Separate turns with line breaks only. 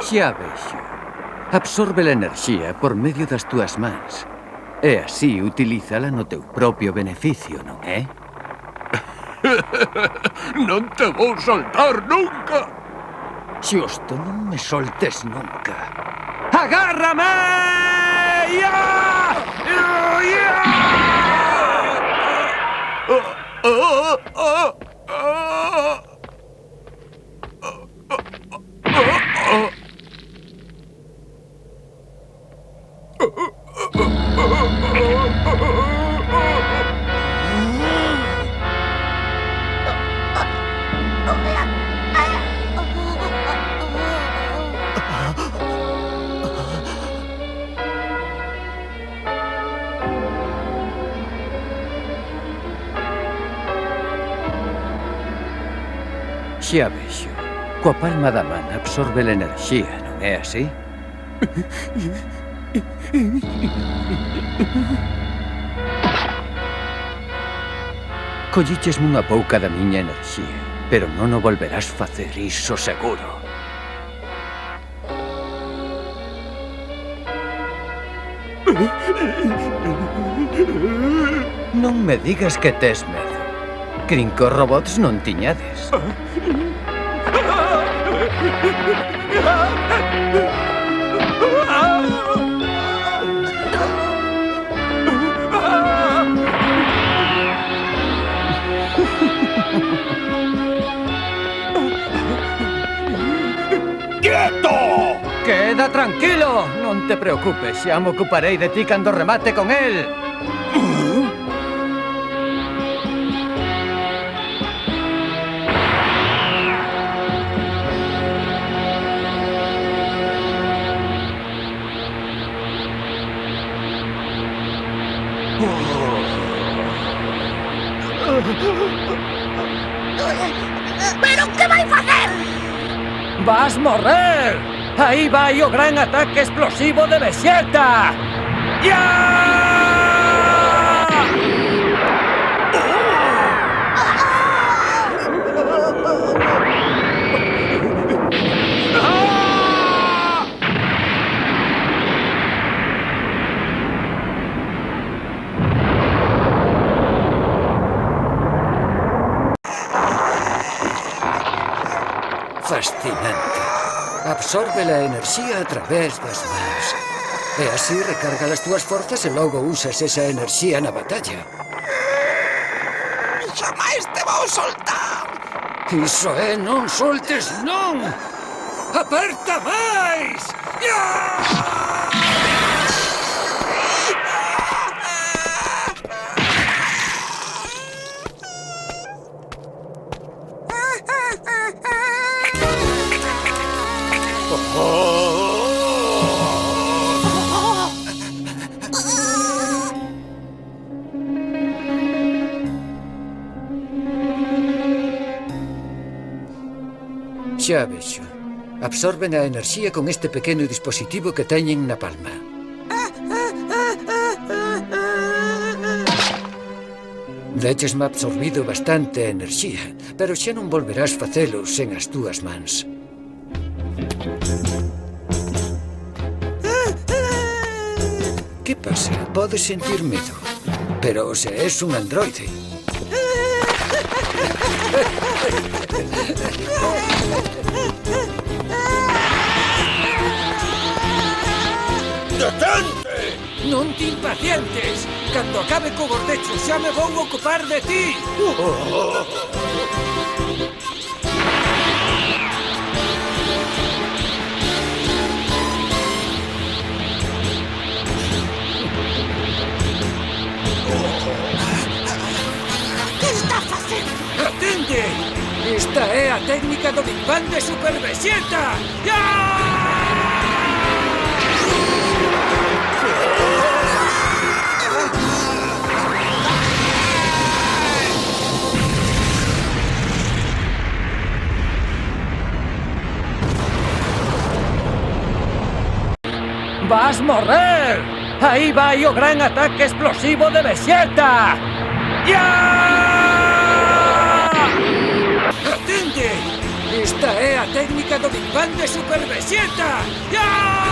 Xa vexo. Absorbe a enerxía por medio das túas mans. E así utilízala no teu propio beneficio, non é?
Non te vou soltar nunca!
Xusto, non me soltes nunca. ¡Agárrame! ¡Ya! Xa vexo. Coa palma da man absorbe a enerxía, non é así? Collichesme unha pouca da miña enerxía, pero non o volverás facer, iso seguro. Non me digas que tes medo. Crin que os robots non tiñades.
¡Quieto!
Queda tranquilo, non te preocupes, xa me ocuparei de ti cando remate con el.
Pero que vai facer?
¡Vas morrer! Aí vai o gran ataque explosivo de Vegeta! ¡Ya! Fascinante. Absorbe a enerxía a través das mans. E así recarga as túas forzas e logo usas esa enerxía na batalla.
Xamais te vou soltar.
Iso é, non soltes, non! Aperta máis! Xa vexo. Absorben a enerxía con este pequeno dispositivo que teñen na palma. Déchesme absorbido bastante enerxía, pero xa non volverás facelo sen as túas mans. Que pasa? Podes sentir medo, pero se és un androide.
¡Detente!
Non te impacientes! Cando acabe co gordecho xa me vou ocupar de ti!
Que está facendo?
Atende! Esta é a técnica do Big Bang de Super Vegeta! ¡Vas morrer! Aí vai o gran ataque explosivo de Vegeta! ¡Ya! ¡Atende! Esta é a técnica do Big Bang de Super Vegeta! ¡Ya!